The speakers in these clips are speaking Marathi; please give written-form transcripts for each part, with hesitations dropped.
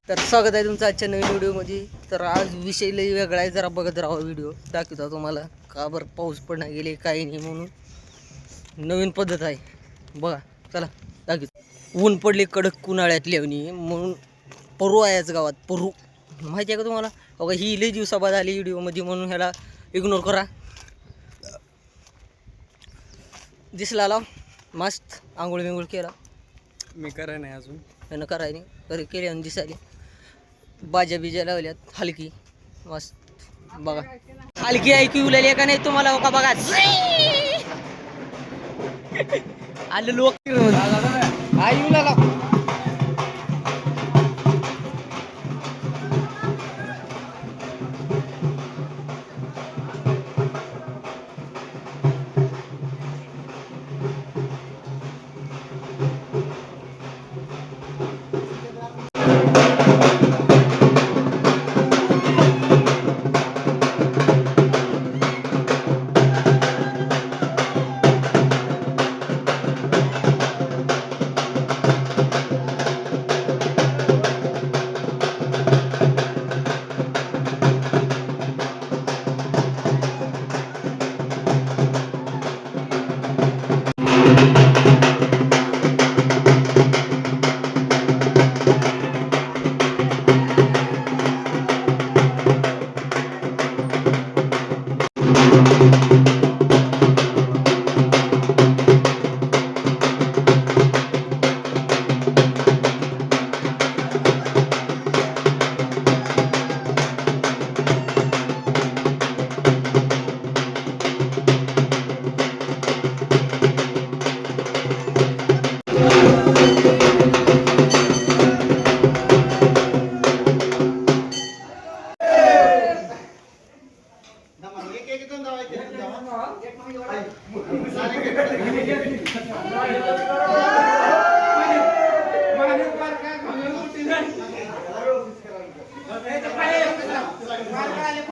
तर स्वागत आहे तुमचं आजच्या नवीन व्हिडिओमध्ये. तर आज विषय लई वेगळा आहे, जरा बघत राहा व्हिडिओ. दाखवतो तुम्हाला का बरं पाऊस पण नाही गेले काही नाही म्हणून. नवीन पद्धत आहे बघा, चला दाखवतो. ऊन पडले कडक उन्हाळ्यात लेवणी म्हणून परू आहे आज गावात. परू माहिती आहे का तुम्हाला? बघा ही लई दिवसाबाद आली व्हिडिओमध्ये म्हणून ह्याला इग्नोर करा. दिसला लाव मस्त आंघोळ बिंघोळ केला. मी कराय नाही अजून, त्यानं करायने तरी केले आणि दिसायले. बाजा बिजा लावल्यात हलकी मस्त बघा. हलकी ऐकू लागली का नाही तुम्हाला? हो का बघा आले लोक आई लागला.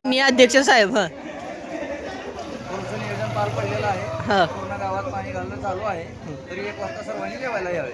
मी अध्यक्ष साहेब. हा नियोजन पार पडलेलं आहे. हा पूर्ण गावात पाणी घालणं चालू आहे. तरी 1 वाजता सर्वांनी जेवायला यावे.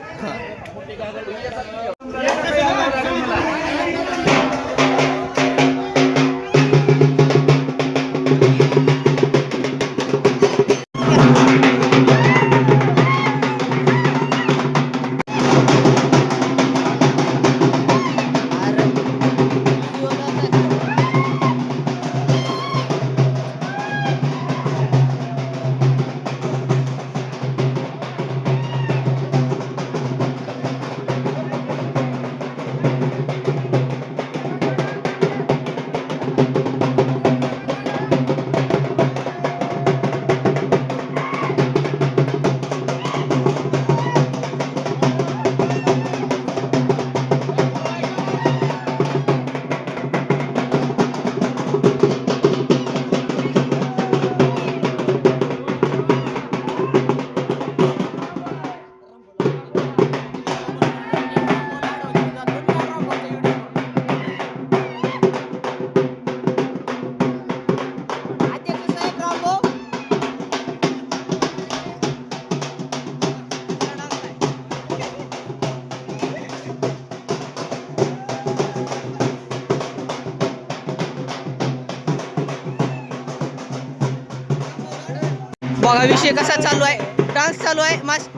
बघा विषय कसा चालू आहे. डान्स चालू आहे मस्त.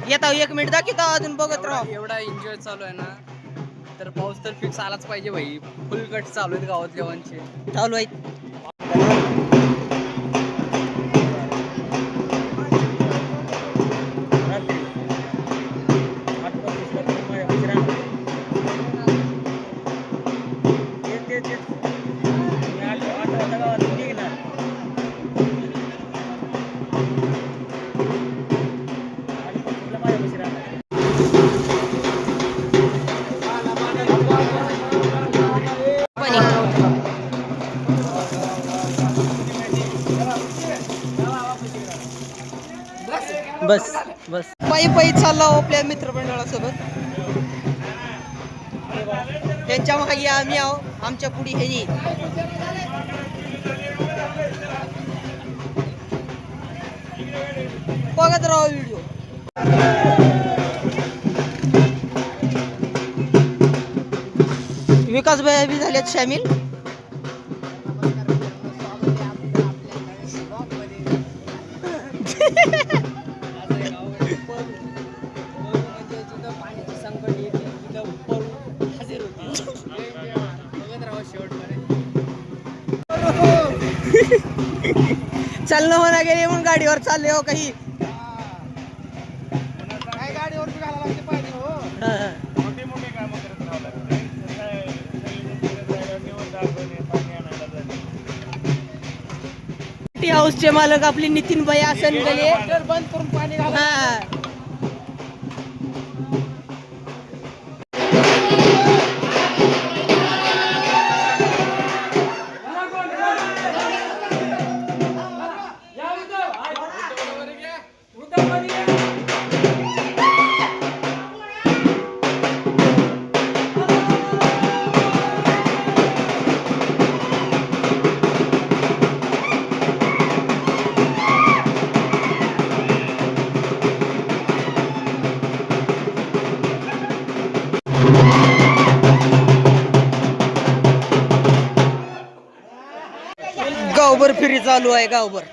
येता 1 मिनिट दाखवता अजून बघत राहा. एवढा एन्जॉय चालू आहे ना, तर पाऊस तर फिक्स आलाच पाहिजे भाई. फुल कट चालू आहेत गावात जेवणचे चालू आहे. बस बस पायी पायी चालला आपल्या मित्रमंडळासोबत. त्यांच्या मागे आम्ही आहो, आमच्या पुढे हे बघत राहा व्हिडिओ. विकास भाई बी झालेत शामिल. चालणं होणार गेले म्हणून गाडीवर चालले हो काही. गाडीवर घालायला लागते पाणी हो. मोठे मोठे काम करत राहावं लागतं. टी हाऊसचे मालक आपले नितीन भाई आसन गले बंद करून पाणी घाला. हा. गावभर फेरी चालू आहे गावभर.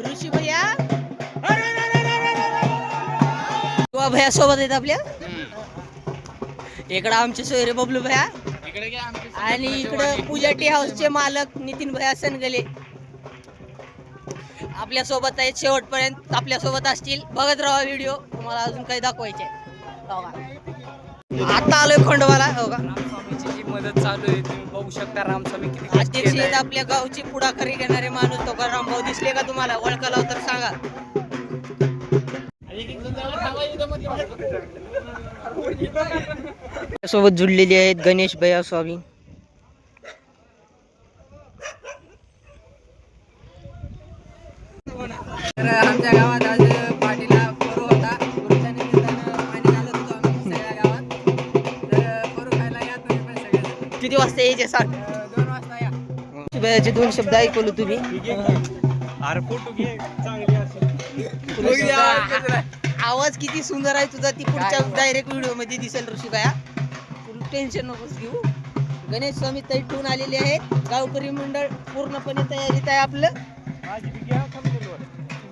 ऋषी भैया भैया सोबत आहेत आपल्या. इकडं आमचे सोयरे बबलू भैया आणि इकडं पूजा टी हाऊसचे मालक नितीन भैया सनगले आपल्या सोबत आहेत. शेवटपर्यंत आपल्या सोबत असतील. बघत राहा व्हिडिओ. तुम्हाला अजून काही दाखवायचे. आता आलोय खंडोबाला. हो का. रामस्वामीची जी मदत चालू आहे तुम्ही बघू शकता. रामस्वामी किती कष्ट अध्यक्ष आहेत केलंय. आपल्या गावची पुढाकारी घेणारे माणूस तो रामभाऊ दिसले का तुम्हाला? ओळखला तर सांगा. सोबत जुडलेले आहेत गणेश भैया स्वामी. तर आमच्या गावात आज पार्टीला परू होता. परूच्या निमित्तानं पाणी घालत होतो आम्ही सगळ्या गावात. तर परू खायला या तुम्ही पण सगळे. किती वाजता यायचे सांग. 2 वाजता या. भैयाचे 2 शब्द ऐकवले तुम्ही. आवाज किती सुंदर आहे तुझा. ती पुढच्या डायरेक्ट व्हिडिओ मध्ये दिसेल ऋषी भैया. टेन्शन नकोस घेऊ. गणेश स्वामी तरी ठेवून आलेले आहेत. गावकरी मंडळ पूर्णपणे तयारीत आहे आपलं.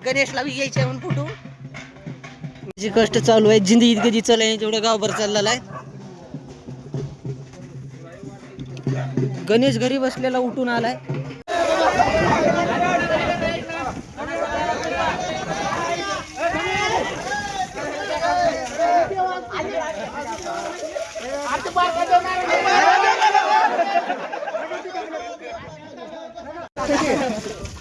गणेशला बी घ्यायचे म्हणून फोटो. जे कष्ट चालू आहे जिंदगीत कधी चालू तेवढं गावभर चाललेला आहे. गणेश घरी बसलेला उठून आलाय. बोल.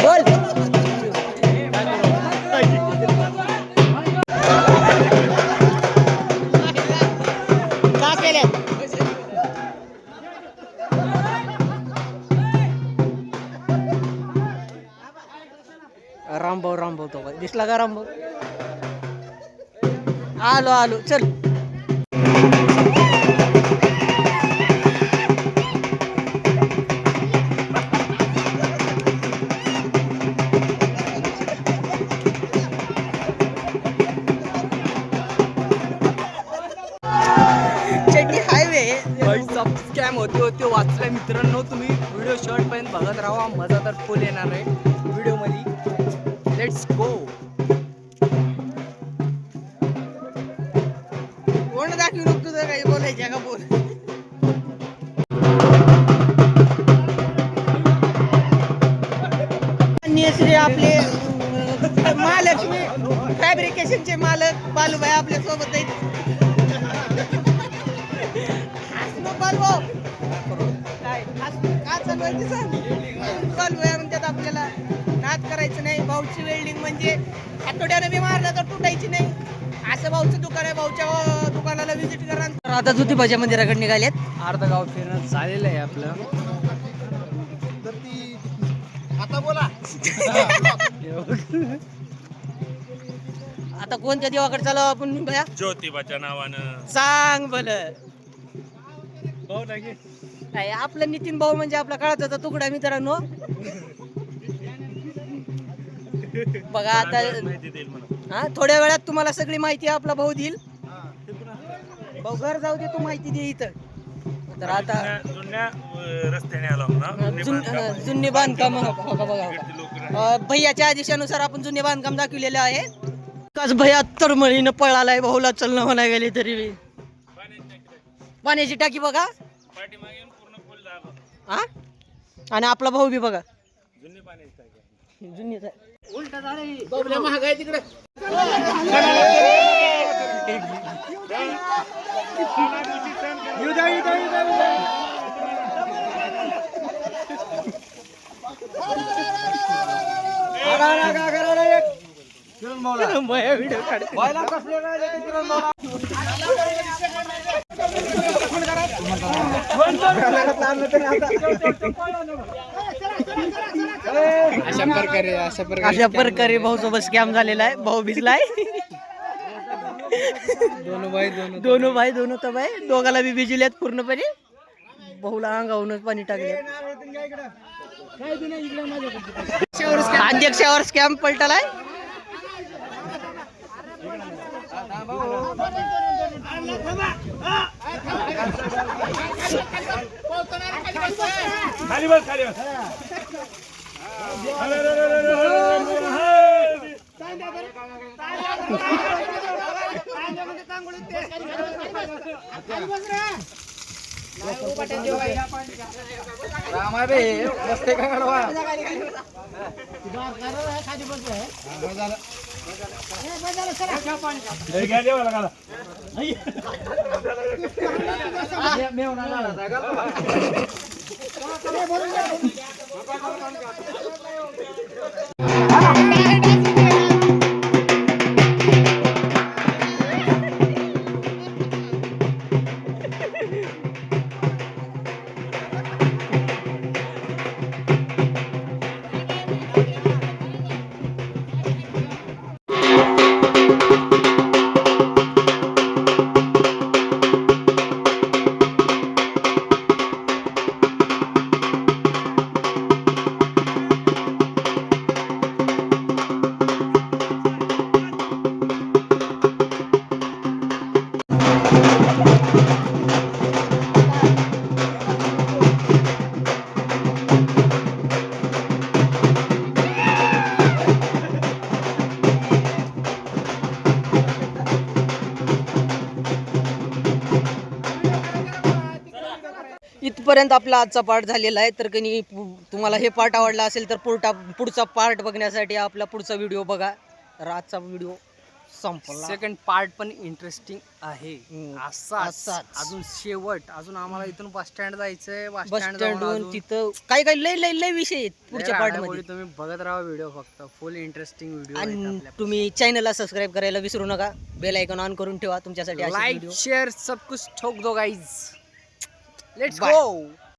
बोल. का केले? रामभाऊ तो दिसला का रामभाऊ? आलो चल. स्कॅम होते वाचल्या मित्रांनो. तुम्ही व्हिडिओ शेवटपर्यंत बघत राहा. मजा तर फुल येणार आहे व्हिडिओ मध्ये. Let's go. कोण दाखवू नको तुझं काही बोलायचं का बोल. श्री आपले महालक्ष्मी फॅब्रिकेशनचे मालक बालूभाई आपल्या सोबत आहेत. बालूभाई म्हणतात आपल्याला नाद करायचं नाही. भाऊची वेल्डिंग म्हणजे आठवड्यानं बी मारलं तर तुटायची नाही. असं भाऊचं दुकान आहे. भाऊच्या दुकान दुकानाला व्हिजिट करा. तर आता ज्योतिबाच्या मंदिराकडे निघालेत. अर्ध गाव फिरणं झालेलं आहे आपलं. आता बोला. आता कोणत्या देवाकडे चालू आपण भया? ज्योतिबाच्या नावानं. सांग भलं. हो ना की. काय आपलं नितीन भाऊ म्हणजे आपला काळाचा तुकडा मित्रांनो. बघा आता माहिती देईल मला. हा थोड्या वेळात तुम्हाला सगळी माहिती आपला भाऊ देईल. भाऊ घर जाऊ दे, तू माहिती दे इथं. तर आता जुन्या रस्त्याने आलो ना. जुने बांधकाम बघा भैयाच्या आदेशानुसार आपण जुने बांधकाम दाखवलेले आहे. काच भैया तळमळीनं पळालाय भाऊला चलणं म्हणा गेले तरी बी. पाण्याची टाकी बघा हा. आणि आपला भाऊ बी बघा जुनीच आहे. उलटा झालं महागाई तिकडे. अशा प्रकारे भाऊ सोबत स्कॅम झालेला आहे. भाऊ भिजलाय. दोन भाई दोघाला बी भिजल्यात पूर्णपणे. भाऊला अंगावूनच पाणी टाकले. अध्यक्षावर स्कॅम पलटलाय. खाली बस खाली बस. रस्ते काय काढवा. घ्या देवाला घाला. इथपर्यंत आपला आजचा पार्ट झालेला आहे. तर कधी तुम्हाला हे पार्ट आवडला असेल तर पुढचा पार्ट बघण्यासाठी आपला पुढचा व्हिडिओ बघा. तर आजचा व्हिडिओ संपला. सेकंड पार्ट पण इंटरेस्टिंग आहे. असाच. अजून शेवट अजून आम्हाला इथून बस स्टँड जायचंय. बस स्टँडवरून तिथं काय काय लय विषय आहेत पुढच्या पार्ट मध्ये. तुम्ही बघत राहा व्हिडिओ. फक्त फुल इंटरेस्टिंग व्हिडिओ. आणि तुम्ही चॅनलला सबस्क्राईब करायला विसरू नका. बेल आयकॉन ऑन करून ठेवा तुमच्यासाठी. लाईक शेअर सब कुछ ठोक दो गाइज. Let's go.